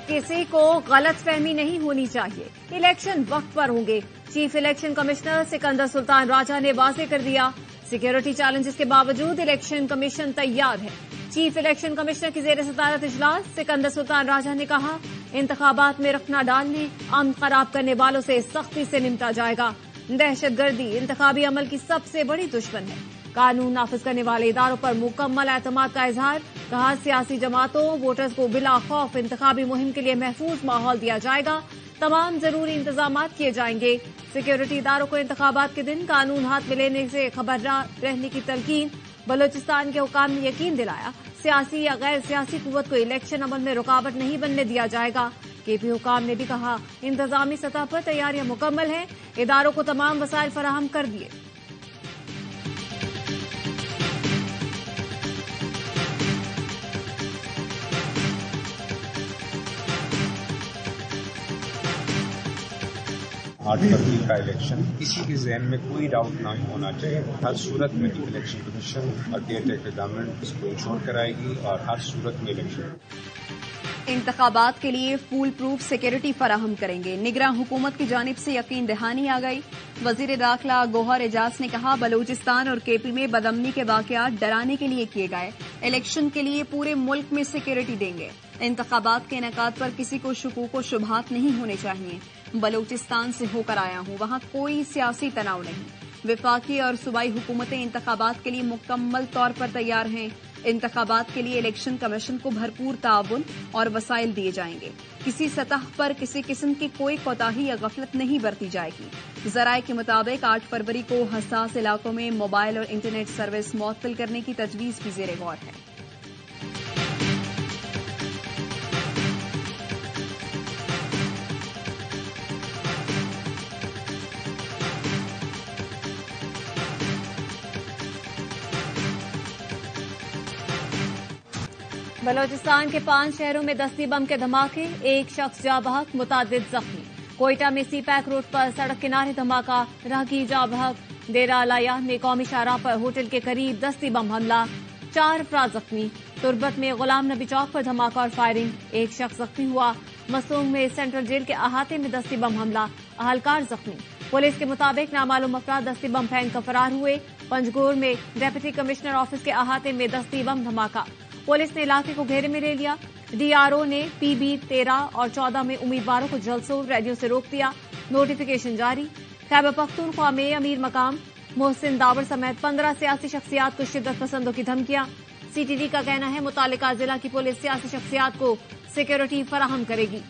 किसी को गलत फहमी नहीं होनी चाहिए, इलेक्शन वक्त पर होंगे। Chief election commissioner Sikandar Sultan Raja ने वाज़ेह कर दिया। सिक्योरिटी चैलेंजेस के बावजूद इलेक्शन कमीशन तैयार है। चीफ इलेक्शन कमिश्नर की जेर सदारत इजलास सिकंदर सुल्तान राजा ने कहा, इंतखाबात में रखना डालने, अमन खराब करने वालों से सख्ती से निपटा जाएगा। दहशतगर्दी इंतखाबी अमल की सबसे बड़ी दुश्मन है। कानून नाफिज करने वाले इदारों पर मुकम्मल एतमाद का इजहार। कहा, सियासी जमातों वोटर्स को बिला खौफ इंतखाबी मुहिम के लिए महफूज माहौल दिया जाएगा। तमाम जरूरी इंतजामात किए जाएंगे। सिक्योरिटी इदारों को इंतखाबात के दिन कानून हाथ में लेने से खबरदार रहने की तलकीन। बलूचिस्तान के हुकाम ने यकीन दिलाया, सियासी या गैर सियासी कुव्वत को इलेक्शन अमल में रुकावट नहीं बनने दिया जाएगा। केपी हुकाम ने भी कहा, इंतजामी सतह पर तैयारियां मुकम्मल हैं, इदारों को तमाम वसाइल फराहम कर दिए। आठ फरवरी का इलेक्शन, किसी के जहन में कोई डाउट ना होना चाहिए। हर सूरत में इलेक्शन कमीशन और केयर टेकर गवर्नमेंट इसको इंश्योर कराएगी और हर सूरत में इलेक्शन इंतखाबात के लिए फूल प्रूफ सिक्योरिटी फराहम करेंगे। निगरां हुकूमत की जानिब से यकीन दहानी आ गई। वजीर दाखिला गौहर एजाज ने कहा, बलूचिस्तान और केपी में बदअमनी के वाकयात डराने के लिए किए गए। इलेक्शन के लिए पूरे मुल्क में सिक्योरिटी देंगे। इंतखाबात के इनेकाद पर किसी को शुकूक व शुबहात नहीं होने चाहिए। बलूचिस्तान से होकर आया हूं, वहां कोई सियासी तनाव नहीं। विफाकी और सूबाई हुकूमतें इंतखाबात के लिए मुकम्मल तौर पर तैयार हैं। इंतखाबात के लिए इलेक्शन कमीशन को भरपूर ताउन और वसाइल दिए जाएंगे। किसी सतह पर किसी किस्म की कोई कोताही या गफलत नहीं बरती जाएगी। जराये के मुताबिक 8 फरवरी को हसास इलाकों में मोबाइल और इंटरनेट सर्विस मुअत्तल करने की तजवीज भी ज़ेरे गौर है। बलूचिस्तान के 5 शहरों में दस्ती बम के धमाके, एक शख्स जा बहक, मुतादिद जख्मी। कोयटा में सीपैक रोड पर सड़क किनारे धमाका, राहगीर जा बहक। डेरा अलाया में कौमी शाहराह पर होटल के करीब दस्ती बम हमला, 4 अफराद जख्मी। तुर्बत में गुलाम नबी चौक पर धमाका और फायरिंग, एक शख्स जख्मी हुआ। मसूंग में सेंट्रल जेल के अहाते में दस्ती बम हमला, अहलकार जख्मी। पुलिस के मुताबिक नामालूम अफराद दस्ती बम फेंक कर फरार हुए। पंजगोर में डिप्टी कमिश्नर ऑफिस के अहाते में दस्ती बम धमाका, पुलिस ने इलाके को घेरे में ले लिया। डीआरओ ने पीबी 13 और 14 में उम्मीदवारों को जलसों रेडियो से रोक दिया। नोटिफिकेशन जारी। खैबर पख्तूनख्वा में अमीर मकाम मोहसिन दावर समेत 15 सियासी शख्सियात को शिद्दत पसंदों की धमकियां। सीटीडी का कहना है, मुतालिका जिला की पुलिस सियासी शख्सियात को सिक्योरिटी फराहम करेगी।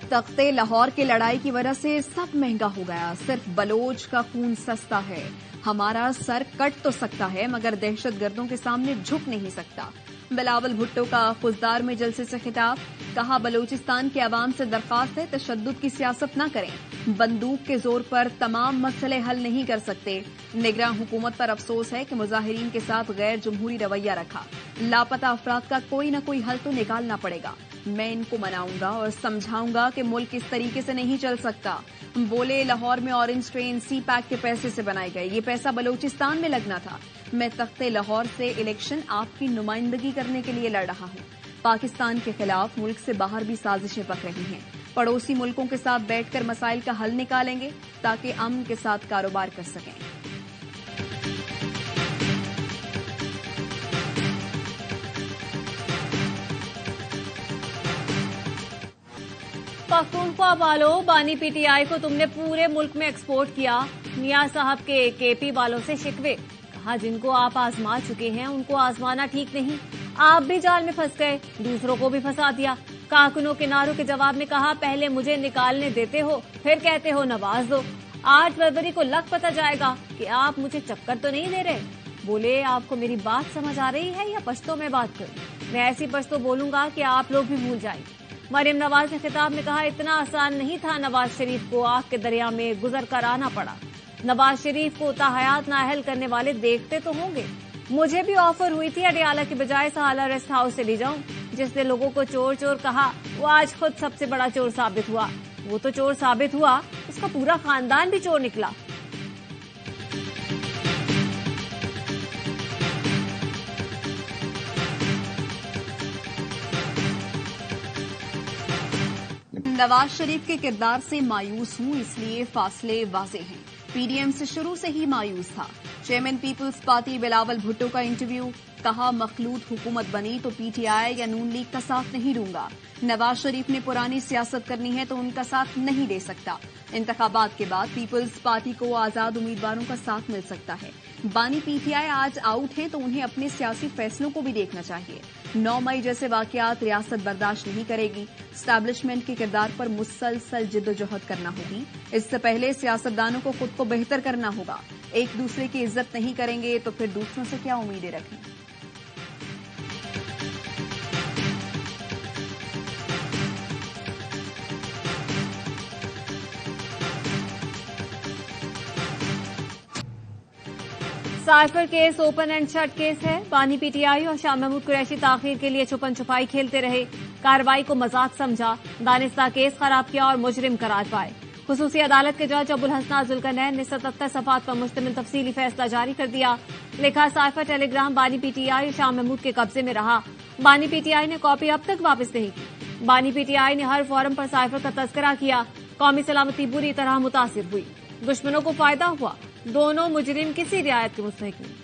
तख्ते लाहौर की लड़ाई की वजह से सब महंगा हो गया। सिर्फ बलोच का खून सस्ता है। हमारा सर कट तो सकता है मगर दहशतगर्दों के सामने झुक नहीं सकता। बिलावल भुट्टो का खुजदार में जलसे से खिताब। कहा, बलूचिस्तान की आवाम से दरख्वास्त है तशद्दुद की सियासत न करें। बंदूक के जोर पर तमाम मसले हल नहीं कर सकते। निगरां हुकूमत पर अफसोस है कि मुजाहिरीन के साथ गैर जमहूरी रवैया रखा। लापता अफराद का कोई न कोई हल तो निकालना पड़ेगा। मैं इनको मनाऊंगा और समझाऊंगा कि मुल्क इस तरीके से नहीं चल सकता। बोले, लाहौर में ऑरेंज ट्रेन सी पैक के पैसे से बनाए गए, ये पैसा बलूचिस्तान में लगना था। मैं तख्ते लाहौर से इलेक्शन आपकी नुमाइंदगी करने के लिए लड़ रहा हूं। पाकिस्तान के खिलाफ मुल्क से बाहर भी साजिशें पक रही हैं। पड़ोसी मुल्कों के साथ बैठकर मसाइल का हल निकालेंगे ताकि अमन के साथ कारोबार कर सकें। पख्तूनख्वा वालों, बानी पीटीआई को तुमने पूरे मुल्क में एक्सपोर्ट किया। मियां साहब के केपी वालों से शिकवे। कहा, जिनको आप आजमा चुके हैं उनको आजमाना ठीक नहीं। आप भी जाल में फंस गए, दूसरों को भी फंसा दिया। काकनों के नारों के जवाब में कहा, पहले मुझे निकालने देते हो फिर कहते हो नवाज दो। 8 फरवरी को लग पता जाएगा कि आप मुझे चक्कर तो नहीं दे रहे। बोले, आपको मेरी बात समझ आ रही है या पश्तो में बात करूं? मैं ऐसी पश्तो बोलूंगा कि आप लोग भी भूल जाएं। मरियम नवाज ने खिताब में कहा, इतना आसान नहीं था नवाज शरीफ को आग के दरिया में गुजर कर आना पड़ा। नवाज शरीफ को ताहयात नाअहल करने वाले देखते तो होंगे। मुझे भी ऑफर हुई थी अडियाला की बजाय सहाला रेस्ट हाउस से ले जाऊं। जिस ने लोगों को चोर चोर कहा वो आज खुद सबसे बड़ा चोर साबित हुआ। वो तो चोर साबित हुआ, उसका पूरा खानदान भी चोर निकला। नवाज शरीफ के किरदार से मायूस हूं, इसलिए फासले वाज़ेह हैं। पीडीएम से शुरू से ही मायूस था। चेयरमैन पीपल्स पार्टी बिलावल भुट्टो का इंटरव्यू, कहा मखलूत हुकूमत बनी तो पीटीआई या नून लीग का साथ नहीं दूंगा। नवाज शरीफ ने पुरानी सियासत करनी है तो उनका साथ नहीं दे सकता। इंतखाबात के बाद पीपल्स पार्टी को आजाद उम्मीदवारों का साथ मिल सकता है। बानी पीटीआई आज आउट हैं तो उन्हें अपने सियासी फैसलों को भी देखना चाहिए। 9 मई जैसे वाकयात रियासत बर्दाश्त नहीं करेगी। एस्टैब्लिशमेंट के किरदार पर मुसलसल जिद्दोजहद करना होगी। इससे पहले सियासतदानों को खुद को बेहतर करना होगा। एक दूसरे की इज्जत नहीं करेंगे तो फिर दूसरों से क्या उम्मीदें रखें। Cipher case open and shut case है। बानी पीटीआई और शाह महमूद कुरैशी ताखीर के लिए छुपन छुपाई खेलते रहे, कार्रवाई को मजाक समझा, दानिस्ता केस खराब किया और मुजरिम करार पाए। खुसूसी अदालत के जज अबुल हसना जुल्करनैन ने 77 सफात पर मुश्तमिल तफसीली फैसला जारी कर दिया। लिखा, साइफर टेलीग्राम बानी पीटीआई और शाह महमूद के कब्जे में रहा। बानी पीटीआई ने कॉपी अब तक वापस नहीं की। बानी पीटीआई ने हर फोरम पर साइफर का तस्करा किया। कौमी सलामती बुरी तरह मुतासिर हुई। दुश्मनों को फायदा हुआ। दोनों मुजरिम किसी रियायत के मुस्तहिक नहीं।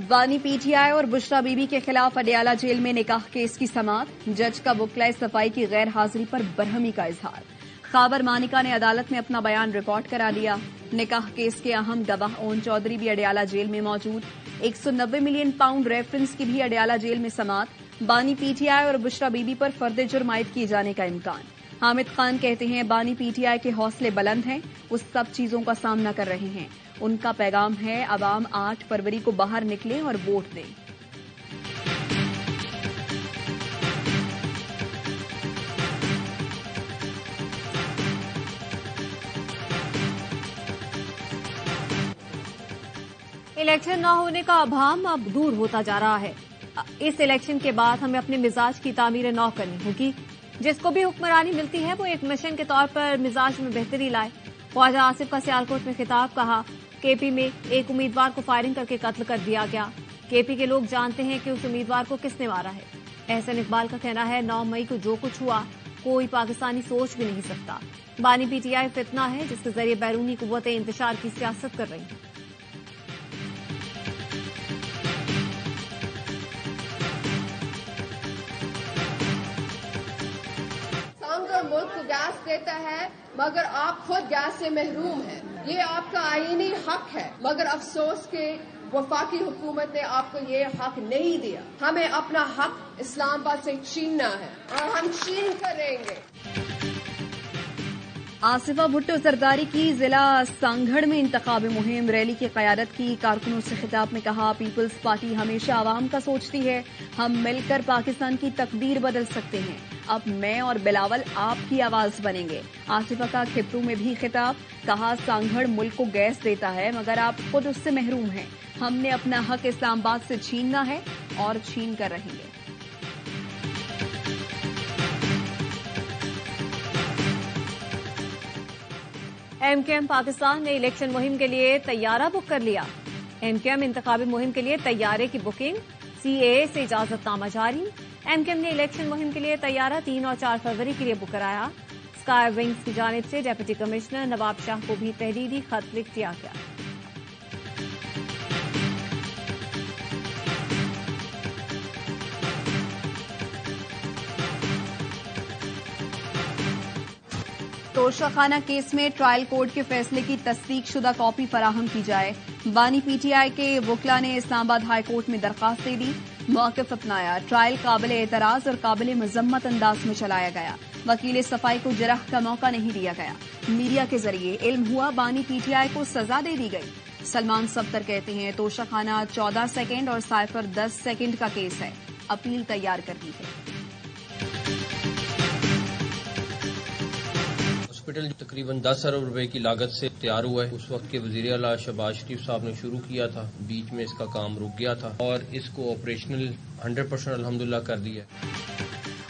बानी पीटीआई और बुशरा बीबी के खिलाफ अडियाला जेल में निकाह केस की समाअत। जज का वकला सफाई की गैर हाजिरी पर बरहमी का इजहार। खाबर मानिका ने अदालत में अपना बयान रिकॉर्ड करा लिया। निकाह केस के अहम गवाह ओन चौधरी भी अडियाला जेल में मौजूद। 190 मिलियन पाउंड रेफरेंस की भी अडियाला जेल में समाअत। बानी पीटीआई और बुशरा बीबी पर फर्द जुर्म आयद किए जाने का इम्कान। हामिद खान कहते हैं बानी पीटीआई के हौसले बुलंद हैं, वो सब चीजों का सामना कर रहे हैं। उनका पैगाम है अवाम 8 फरवरी को बाहर निकलें और वोट दें। इलेक्शन न होने का अभाम अब दूर होता जा रहा है। इस इलेक्शन के बाद हमें अपने मिजाज की तामीर नौ करनी होगी। जिसको भी हुक्मरानी मिलती है वो एक मिशन के तौर पर मिजाज में बेहतरी लाए। ख्वाजा आसिफ का सियालकोट में खिताब, कहा केपी में एक उम्मीदवार को फायरिंग करके कत्ल कर दिया गया। केपी के लोग जानते हैं कि उस उम्मीदवार को किसने मारा है। एहसन इकबाल का कहना है 9 मई को जो कुछ हुआ कोई पाकिस्तानी सोच भी नहीं सकता। बानी पीटीआई फितना है जिसके जरिए बैरूनी कुव्वतें इंतशार की सियासत कर रही हैं। मुल्क को गैस देता है मगर आप खुद गैस से महरूम हैं। ये आपका आईनी हक है, मगर अफसोस के वफाकी हुकूमत ने आपको ये हक नहीं दिया। हमें अपना हक इस्लामाबाद से छीनना है और हम छीन कर रहेंगे। आसिफा भुट्टो जरदारी की जिला सांगढ़ में इंतखाबी मुहिम रैली की क़यादत की। कारकुनों से खिताब में कहा पीपल्स पार्टी हमेशा आवाम का सोचती है, हम मिलकर पाकिस्तान की तकदीर बदल सकते हैं। अब मैं और बिलावल आपकी आवाज बनेंगे। आसिफा का खिप्रू में भी खिताब, कहा सांगढ़ मुल्क को गैस देता है मगर आप खुद उससे महरूम हैं। हमने अपना हक इस्लामाबाद से छीनना है और छीन कर रहेंगे। एमकेएम पाकिस्तान ने इलेक्शन मुहिम के लिए तैयारा बुक कर लिया। एमकेएम इंतखाबी मुहिम के लिए तैयारे की बुकिंग, सीएए से इजाजतनामा जारी। एमकेएम ने इलेक्शन मुहिम के लिए तैयारा 3 और 4 फरवरी के लिए बुक कराया। स्काई विंग्स की जानिब से डेप्यूटी कमिश्नर नवाब शाह को भी तहरीरी खत लिख दिया गया। तोशाखाना केस में ट्रायल कोर्ट के फैसले की तस्दीक शुदा कॉपी फराहम की जाए। बानी पीटीआई के वकला ने इस्लामाबाद हाई कोर्ट में दरखास्त दे दी। मौक़िफ़ अपनाया, ट्रायल काबिल एतराज और काबिल मजम्मत अंदाज में चलाया गया। वकील सफाई को जरह का मौका नहीं दिया गया। मीडिया के जरिए इल्म हुआ बानी पीटीआई को सजा दे दी गई। सलमान सफ्तर कहते हैं तोशाखाना 14 सेकेंड और साइफर 10 सेकेंड का केस है। अपील तैयार कर दी है। ہاسپٹل تقریباً 10 ارب روپے کی لاگت سے تیار ہوا ہے. اس وقت کے وزیر اعلیٰ شہباز شریف صاحب نے شروع کیا تھا، بیچ میں اس کا کام رک گیا تھا اور اس کو آپریشنل 100% الحمدللہ کر دیا.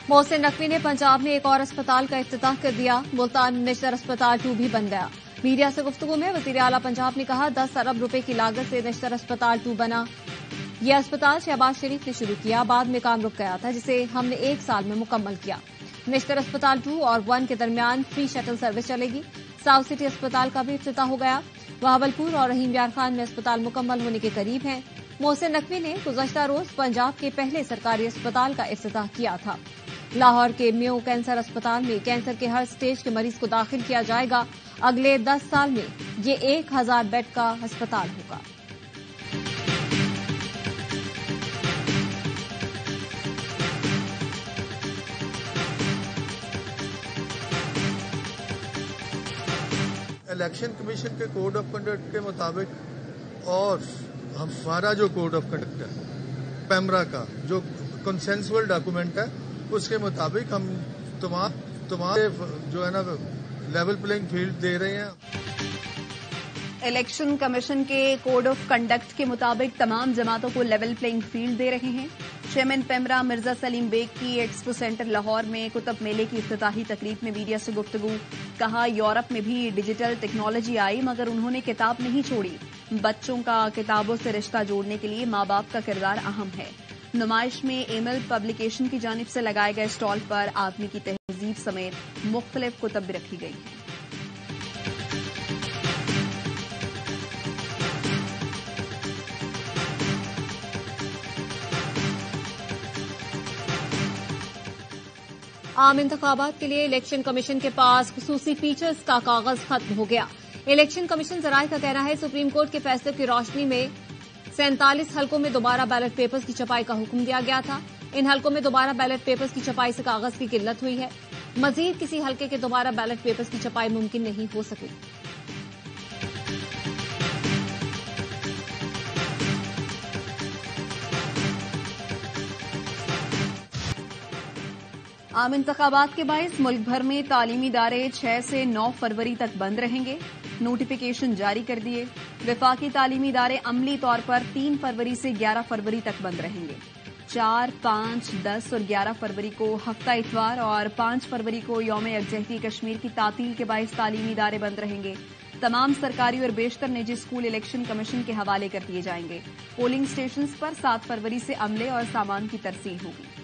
محسن نقوی نے پنجاب میں ایک اور اسپتال کا افتتاح کر دیا. ملتان نشتر اسپتال 2 بھی بن گیا. میڈیا سے گفتگو میں وزیر اعلیٰ پنجاب نے کہا 10 ارب روپے کی لاگت سے نشتر اسپتال 2 بنا. یہ اسپتال شہباز شریف نے شروع کیا، بعد میں کام رک گیا تھا جسے ہم نے 1 سال میں مکمل کیا. نشتر اسپتال 2 اور 1 کے درمیان فری شٹل سروس چلے گی. ساؤتھ سٹی اسپتال کا بھی افتتاح ہو گیا. بہاولپور اور رحیم یار خان میں اسپتال مکمل ہونے کے قریب ہیں. محسن نقوی نے گزشتہ روز پنجاب کے پہلے سرکاری اسپتال کا افتتاح کیا تھا. لاہور کے میو کینسر اسپتال میں کینسر کے ہر سٹیج کے مریض کو داخل کیا جائے گا. اگلے 10 سال میں یہ 1000 بیڈ کا ہسپتال ہوگا. الیکشن کمیشن کے کوڈ آف کنڈکٹ کے مطابق اور ہمارا جو کوڈ آف کنڈکٹ ہے پیمرا کا جو کنسنسول ڈاکومنٹ ہے اس کے مطابق ہم تمام جو ہے نا لیول پلینگ فیلڈ دے رہے ہیں. الیکشن کمیشن کے کوڈ آف کنڈکٹ کے مطابق تمام جماعتوں کو لیول پلینگ فیلڈ دے رہے ہیں. چیئرمین پیمرا مرزا سلیم بیگ کی ایکسپو سینٹر لاہور میں کتب میلے کی افتتاحی تقریب میں میڈیا سے گفتگو. کہا یورپ میں بھی ڈیجیٹل ٹیکنالوجی آئی مگر انہوں نے کتاب نہیں چھوڑی. بچوں کا کتابوں سے رشتہ جوڑنے کے لیے ماں باپ کا کردار اہم ہے. نمائش میں ایمل پبلیکیشن کی جانب سے لگائے گئے اسٹال پر آدمی کی تہذیب سمیت مختلف کتب بھی رکھی گئی ہیں. عام انتخابات کے لیے الیکشن کمیشن کے پاس خصوصی فیچرز کا کاغذ ختم ہو گیا. الیکشن کمیشن ذرائع کا کہنا ہے سپریم کورٹ کے فیصلے کی روشنی میں 47 حلقوں میں دوبارہ بیلٹ پیپرز کی چھپائی کا حکم دیا گیا تھا. ان حلقوں میں دوبارہ بیلٹ پیپرز کی چھپائی سے کاغذ کی قلت ہوئی ہے. مزید کسی حلقے کے دوبارہ بیلٹ پیپرز کی چھپائی ممکن نہیں ہو سکی. عام انتخابات کے باعث ملک بھر میں تعلیمی ادارے 6 سے 9 فروری تک بند رہیں گے. نوٹیفیکیشن جاری کر دیے. وفاقی تعلیمی ادارے عملی طور پر 3 فروری سے 11 فروری تک بند رہیں گے. 4, 5, 10 اور 11 فروری کو ہفتہ اتوار اور 5 فروری کو یوم یکجہتی کشمیر کی تعطیل کے باعث تعلیمی ادارے بند رہیں گے. تمام سرکاری اور بیشتر نجی اسکول الیکشن کمیشن کے حوالے کر دیے جائیں گے. پولنگ اسٹیشنز پر 7 فروری سے عملے اور سامان کی ترسیل ہوگی.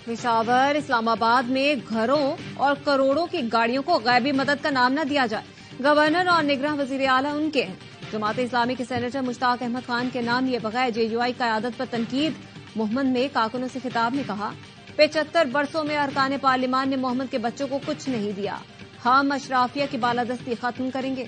پشاور اسلام آباد میں گھروں اور کروڑوں کی گاڑیوں کو غیبی مدد کا نام نہ دیا جائے. گورنر اور نگراں وزیر اعلیٰ ان کے ہیں. جماعت اسلامی کے سینیٹر مشتاق احمد خان کے نام لیے بغیر JUI قیادت پر تنقید. محمد میں کارکنوں سے خطاب میں کہا 75 برسوں میں ارکان پارلیمان نے محمد کے بچوں کو کچھ نہیں دیا. ہم اشرافیہ کی بالادستی ختم کریں گے.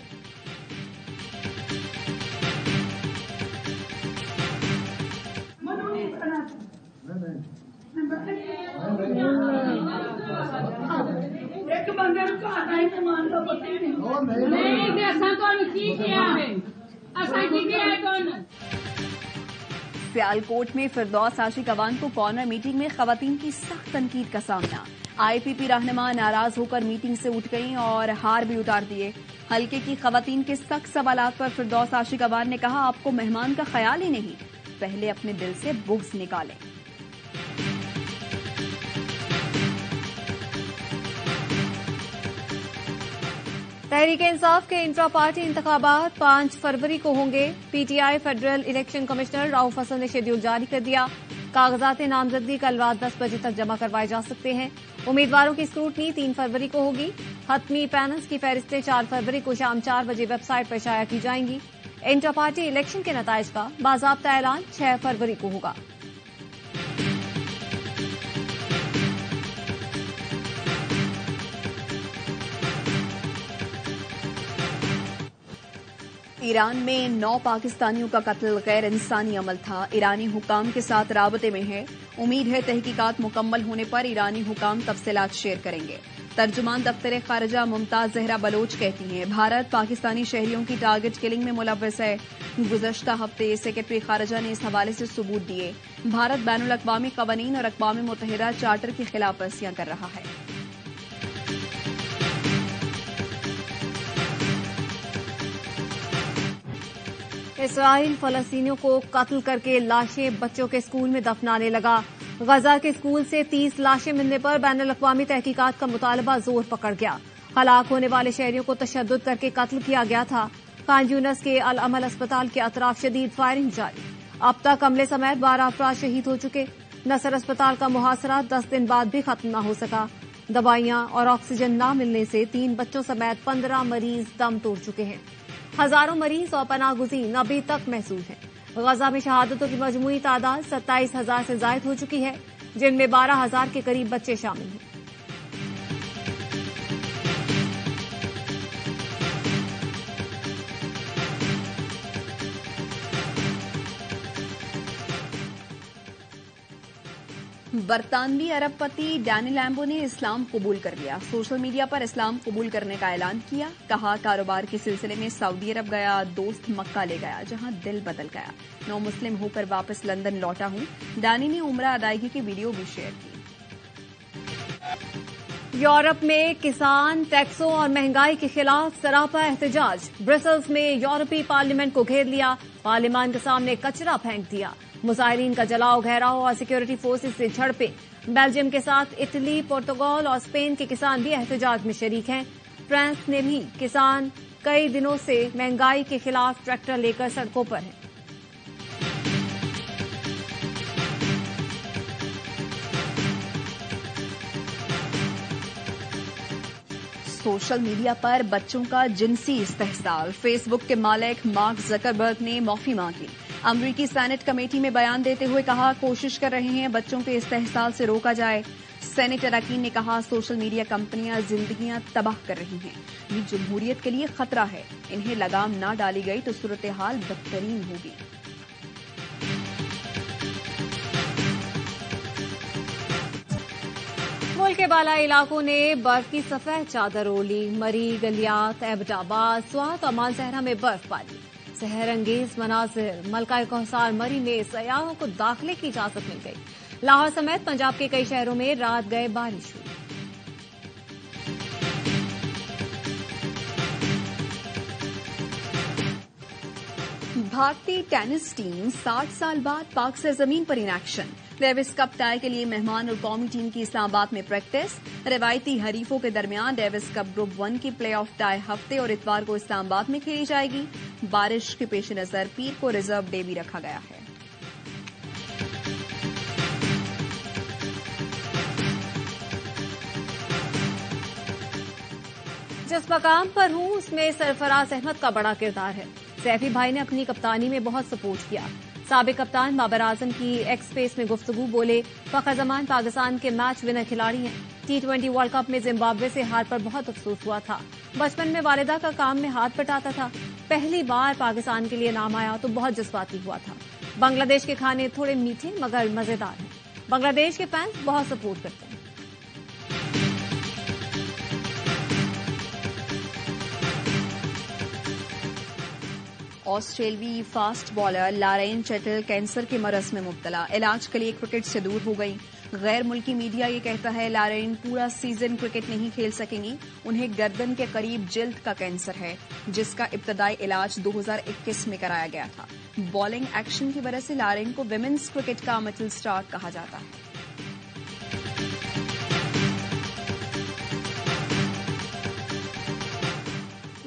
سیالکوٹ میں فردوس عاشق اوان کو کارنر میٹنگ میں خواتین کی سخت تنقید کا سامنا. IPP رہنما ناراض ہو کر میٹنگ سے اٹھ گئیں اور ہار بھی اتار دیے. حلقے کی خواتین کے سخت سوالات پر فردوس عاشق اوان نے کہا آپ کو مہمان کا خیال ہی نہیں، پہلے اپنے دل سے بغض نکالیں. تحریک انصاف کے انٹرا پارٹی انتخابات 5 فروری کو ہوں گے. PTI فیڈرل الیکشن کمشنر رؤف حسن نے شیڈول جاری کر دیا. کاغذات نامزدگی کل رات 10 بجے تک جمع کروائے جا سکتے ہیں. امیدواروں کی اسکروٹنی 3 فروری کو ہوگی. حتمی پینلز کی فہرستیں 4 فروری کو شام 4 بجے ویب سائٹ پر شائع کی جائیں گی. انٹرا پارٹی الیکشن کے نتائج کا باضابطہ اعلان 6 فروری کو ہوگا. ایران میں 9 پاکستانیوں کا قتل غیر انسانی عمل تھا. ایرانی حکام کے ساتھ رابطے میں ہے. امید ہے تحقیقات مکمل ہونے پر ایرانی حکام تفصیلات شیئر کریں گے. ترجمان دفتر خارجہ ممتاز زہرا بلوچ کہتی ہیں بھارت پاکستانی شہریوں کی ٹارگٹ کلنگ میں ملوث ہے. گزشتہ ہفتے سیکرٹری خارجہ نے اس حوالے سے ثبوت دیے. بھارت بین الاقوامی قوانین اور اقوام متحدہ چارٹر کی خلاف ورزیاں کر رہا ہے. اسرائیل فلسطینیوں کو قتل کر کے لاشیں بچوں کے اسکول میں دفنانے لگا. غزہ کے اسکول سے 30 لاشیں ملنے پر بین الاقوامی تحقیقات کا مطالبہ زور پکڑ گیا. ہلاک ہونے والے شہریوں کو تشدد کر کے قتل کیا گیا تھا. خان یونس کے العمل اسپتال کے اطراف شدید فائرنگ جاری. اب تک عملے سمیت 12 افراد شہید ہو چکے. نصر اسپتال کا محاصرہ 10 دن بعد بھی ختم نہ ہو سکا. دوائیاں اور آکسیجن نہ ملنے سے 3 بچوں سمیت 15 مریض دم توڑ چکے ہیں. ہزاروں مریض اور پناہ گزین ابھی تک محصور ہیں. غزہ میں شہادتوں کی مجموعی تعداد 27,000 سے زائد ہو چکی ہے، جن میں 12,000 کے قریب بچے شامل ہیں. برطانوی ارب پتی ڈینی لیمبو نے اسلام قبول کر لیا. سوشل میڈیا پر اسلام قبول کرنے کا اعلان کیا. کہا کاروبار کے سلسلے میں سعودی عرب گیا، دوست مکہ لے گیا جہاں دل بدل گیا. نو مسلم ہو کر واپس لندن لوٹا ہوں. ڈینی نے عمرہ ادائیگی کی ویڈیو بھی شیئر کی. یورپ میں کسان ٹیکسوں اور مہنگائی کے خلاف سراپا احتجاج. برسلز میں یورپی پارلیمنٹ کو گھیر لیا. پارلیمان کے سامنے کچرا پھینک دیا. مظاہرین کا جلاؤ گھیراؤ اور سیکورٹی فورسز سے جھڑپیں. بیلجیم کے ساتھ اٹلی، پرتگال اور اسپین کے کسان بھی احتجاج میں شریک ہیں. فرانس نے بھی کسان کئی دنوں سے مہنگائی کے خلاف ٹریکٹر لے کر سڑکوں پر ہیں. سوشل میڈیا پر بچوں کا جنسی استحصال. فیس بک کے مالک مارک زکربرگ نے معافی مانگ لی. امریکی سینٹ کمیٹی میں بیان دیتے ہوئے کہا کوشش کر رہے ہیں بچوں کے استحصال سے روکا جائے. سینٹ اراکین نے کہا سوشل میڈیا کمپنیاں زندگیاں تباہ کر رہی ہیں. یہ جمہوریت کے لیے خطرہ ہے. انہیں لگام نہ ڈالی گئی تو صورتحال بدترین ہوگی. ملک کے بالائی علاقوں نے برف کی سفید چادر اوڑھ لی. مری، گلیات، ایبٹ آباد، سوات اور مانسہرہ میں برف پاری. سحر انگیز مناظر. ملکہ کوہسار مری میں سیاحوں کو داخلے کی اجازت مل گئی. لاہور سمیت پنجاب کے کئی شہروں میں رات گئے بارش ہوئی. بھارتی ٹینس ٹیم 60 سال بعد پاک سرزمین پر in action. Davis Cup tie کے لیے مہمان اور قومی ٹیم کی اسلام آباد میں پریکٹس. روایتی حریفوں کے درمیان ڈیوس کپ گروپ 1 کی پلے آف ٹائی ہفتے اور اتوار کو اسلام آباد میں کھیلی جائے گی. بارش کے پیش نظر پیر کو ریزرو ڈے بھی رکھا گیا ہے. جس مقام پر ہوں اس میں سرفراز احمد کا بڑا کردار ہے. سیفی بھائی نے اپنی کپتانی میں بہت سپورٹ کیا. سابق کپتان بابر اعظم کی ایکس اسپیس میں گفتگو. بولے فخر زمان پاکستان کے میچ ونر کھلاڑی ہیں. T20 ورلڈ کپ میں زمبابوے سے ہار پر بہت افسوس ہوا تھا. بچپن میں والدہ کا کام میں ہاتھ بٹاتا تھا. پہلی بار پاکستان کے لیے نام آیا تو بہت جذباتی ہوا تھا. بنگلہ دیش کے کھانے تھوڑے میٹھے مگر مزیدار ہیں. بنگلہ دیش کے فینس بہت سپورٹ کرتے ہیں. آسٹریلوی فاسٹ بالر لارین چیٹل کینسر کے مرض میں مبتلا. علاج کے لیے کرکٹ سے دور ہو گئی. غیر ملکی میڈیا یہ کہتا ہے لارین پورا سیزن کرکٹ نہیں کھیل سکیں گی. انہیں گردن کے قریب جلد کا کینسر ہے جس کا ابتدائی علاج 2021 میں کرایا گیا تھا. بالنگ ایکشن کی وجہ سے لارین کو ویمنز کرکٹ کا مٹل اسٹار کہا جاتا ہے.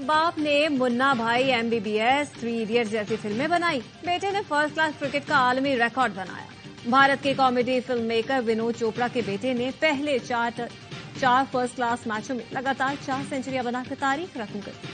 باپ نے منا بھائی MBBS 3 ایڈیٹس جیسی فلمیں بنائی. بیٹے نے فرسٹ کلاس کرکٹ کا عالمی ریکارڈ بنایا. بھارت کے comedy film maker Vinod Chopra کے بیٹے نے پہلے 4 فرسٹ کلاس میچوں میں لگاتار 4 سینچریاں بنا کر تاریخ رقم کر دی.